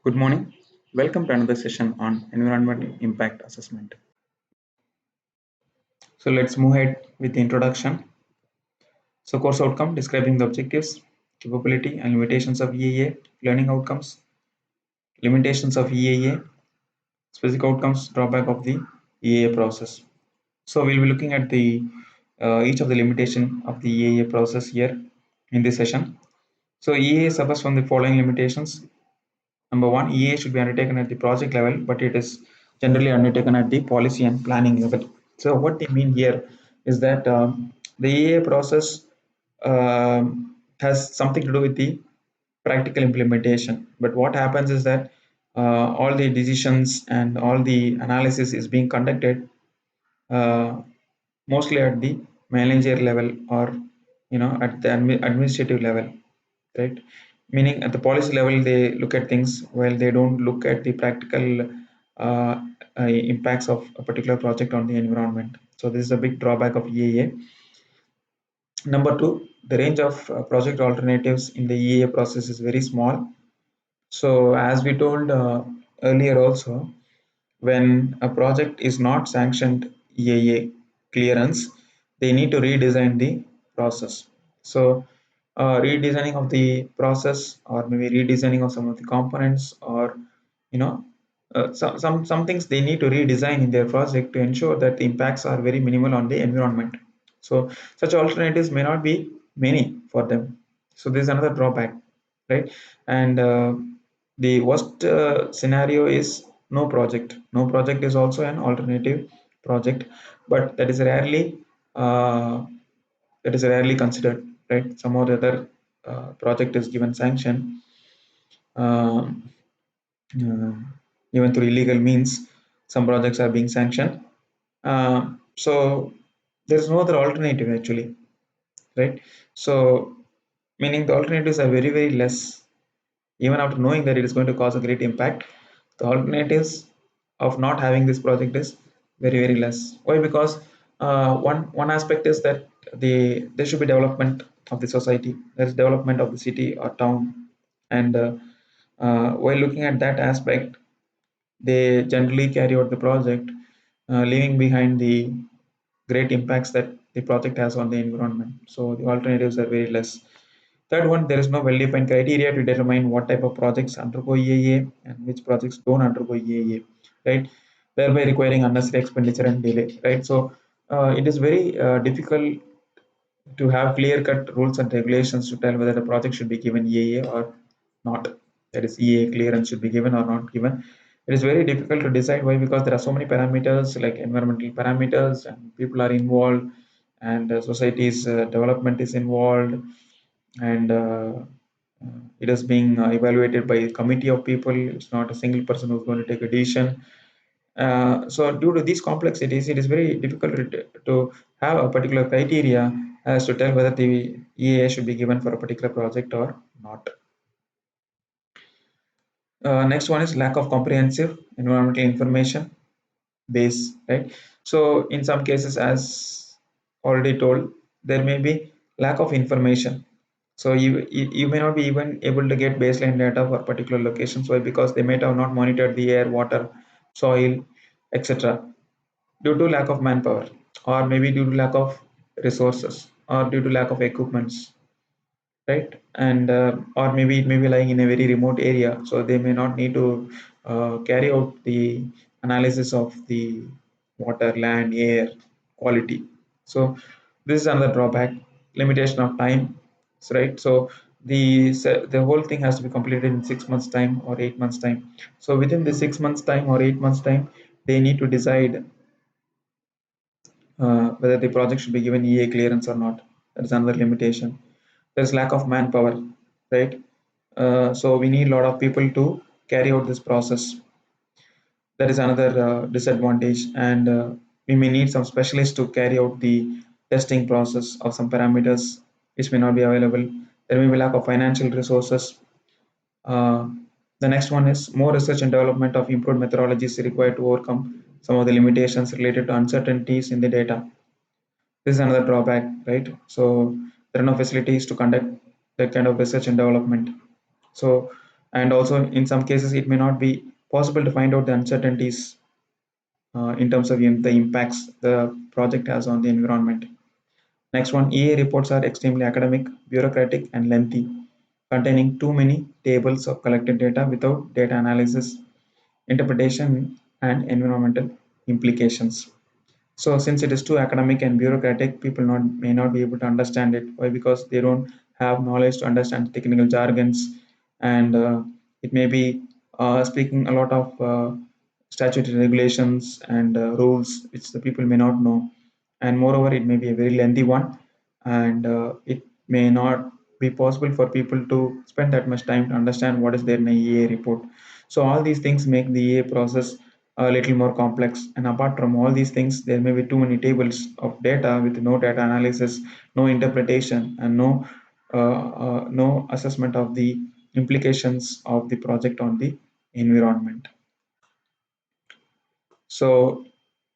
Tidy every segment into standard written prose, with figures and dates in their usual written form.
Good morning. Welcome to another session on environmental impact assessment. So let's move ahead with the introduction. So course outcome describing the objectives, capability and limitations of EIA, learning outcomes, limitations of EIA, specific outcomes, drawback of the EIA process. So we'll be looking at the each of the limitation of the EIA process here in this session. So EIA suffers from the following limitations. Number one, EA should be undertaken at the project level, but it is generally undertaken at the policy and planning level. So what they mean here is that the EA process has something to do with the practical implementation. But what happens is that all the decisions and all the analysis is being conducted uh, mostly at the manager level or at the administrative level, right? Meaning at the policy level they look at things while they don't look at the practical uh, impacts of a particular project on the environment. So this is a big drawback of EAA. Number two, the range of project alternatives in the EAA process is very small. So as we told earlier also, when a project is not sanctioned EIA clearance, they need to redesign the process. So, redesigning of the process, or maybe redesigning of some of the components, or you know, some things they need to redesign in their project to ensure that the impacts are very minimal on the environment. So, such alternatives may not be many for them. So, this is another drawback, right? And the worst scenario is no project. No project is also an alternative project, but uh, that is rarely considered, right? Some or the other project is given sanction, um, uh, even through illegal means. Some projects are being sanctioned. So there is no other alternative actually, right? So meaning the alternatives are very less. Even after knowing that it is going to cause a great impact, the alternatives of not having this project is very less. Why? Because one aspect is that there should be development of the society. There is development of the city or town, and while looking at that aspect, they generally carry out the project, leaving behind the great impacts that the project has on the environment. So the alternatives are very less. Third one, there is no well-defined criteria to determine what type of projects undergo EIA and which projects don't undergo EIA, right? Thereby requiring unnecessary expenditure and delay, right? So it is very difficult to have clear-cut rules and regulations to tell whether the project should be given EIA or not. That is, EIA clearance should be given or not given. It is very difficult to decide. Why? Because there are so many parameters like environmental parameters, and people are involved, and society's development is involved, and it is being evaluated by a committee of people. It's not a single person who's going to take a decision. So due to these complexities, it is very difficult to have a particular criteria as to tell whether the EA should be given for a particular project or not. Next one is lack of comprehensive environmental information base, right? So in some cases, as already told, there may be lack of information. So you may not be even able to get baseline data for particular locations. Why? Because they may have not monitored the air, water, soil, etc. due to lack of manpower, or maybe due to lack of resources, or due to lack of equipments, right? And or maybe it may be lying in a very remote area, so they may not need to carry out the analysis of the water, land, air quality. So this is another drawback. Limitation of time, right? So the whole thing has to be completed in 6 months time or 8 months time. So within the 6 months time or 8 months time, they need to decide whether the project should be given EA clearance or not. That is another limitation. There's lack of manpower, right? So we need a lot of people to carry out this process. That is another disadvantage, and we may need some specialists to carry out the testing process of some parameters which may not be available. There may be lack of financial resources. Uh, the next one is more research and development of improved methodologies required to overcome some of the limitations related to uncertainties in the data. This is another drawback, right? So there are no facilities to conduct that kind of research and development. So And also, in some cases, it may not be possible to find out the uncertainties in terms of the impacts the project has on the environment. Next one, EA reports are extremely academic, bureaucratic, and lengthy, containing too many tables of collected data without data analysis, interpretation, and environmental implications. So since it is too academic and bureaucratic, people may not be able to understand it. Why? Because they don't have knowledge to understand technical jargons, and it may be speaking a lot of statutory regulations and rules which the people may not know. And moreover, it may be a very lengthy one, and it may not be possible for people to spend that much time to understand what is there in a EA report. So all these things make the EA process a little more complex. And apart from all these things, there may be too many tables of data with no data analysis, no interpretation, and no assessment of the implications of the project on the environment. So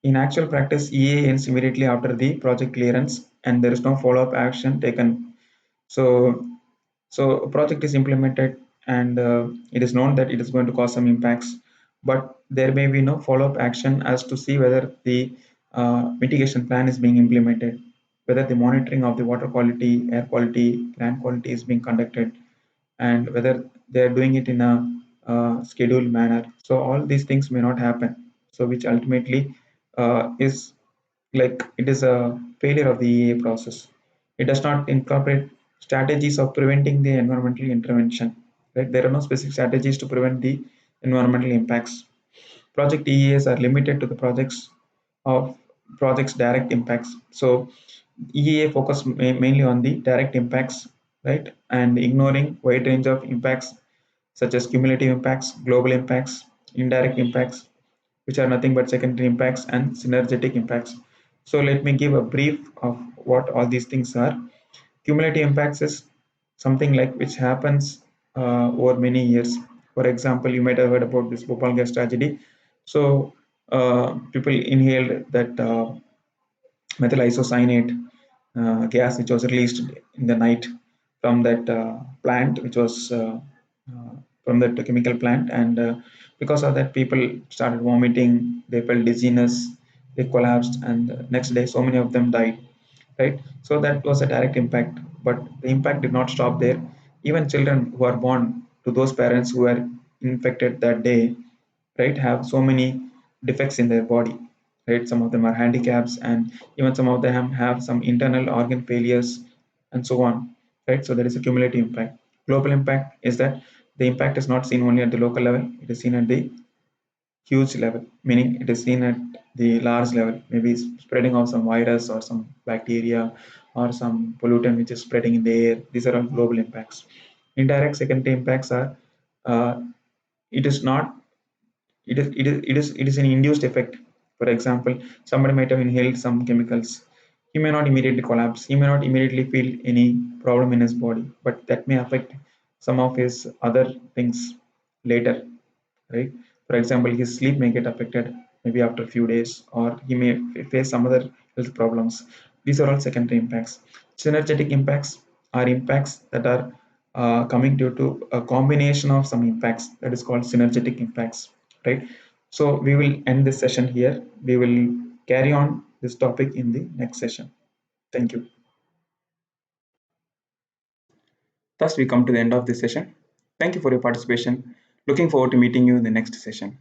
in actual practice, EA ends immediately after the project clearance, and there is no follow-up action taken. So so a project is implemented, and it is known that it is going to cause some impacts, but there may be no follow-up action as to see whether the mitigation plan is being implemented, whether the monitoring of the water quality, air quality, land quality is being conducted, and whether they are doing it in a scheduled manner. So all these things may not happen. So which ultimately is like it is a failure of the EA process. It does not incorporate strategies of preventing the environmental intervention. Right? There are no specific strategies to prevent the environmental impacts. Project EAs are limited to the of projects direct impacts. So EA focus mainly on the direct impacts, right, and ignoring wide range of impacts such as cumulative impacts, global impacts, indirect impacts, which are nothing but secondary impacts, and synergetic impacts. So let me give a brief of what all these things are. Cumulative impacts is something like which happens over many years. For example, you might have heard about this Bhopal gas tragedy. So people inhaled that methyl isocyanate gas which was released in the night from that plant, which was from that chemical plant, and because of that, people started vomiting, they felt dizziness, they collapsed, and next day, so many of them died. Right? So that was a direct impact, but the impact did not stop there. Even children who are born to those parents who were infected that day, right, have so many defects in their body, right? Some of them are handicaps, and even some of them have some internal organ failures, and so on, right? So there is a cumulative impact. Global impact is that the impact is not seen only at the local level, it is seen at the huge level, meaning it is seen at the large level, maybe spreading of some virus or some bacteria or some pollutant which is spreading in the air. These are all global impacts. Indirect secondary impacts are uh, it is not it is an induced effect. For example, somebody might have inhaled some chemicals. He may not immediately collapse, he may not immediately feel any problem in his body, but that may affect some of his other things later, right? For example, his sleep may get affected maybe after a few days, or he may face some other health problems. These are all secondary impacts. Synergetic impacts are impacts that are coming due to a combination of some impacts, that is called synergetic impacts, right? So we will end this session here. We will carry on this topic in the next session. Thank you. Thus we come to the end of this session. Thank you for your participation. Looking forward to meeting you in the next session.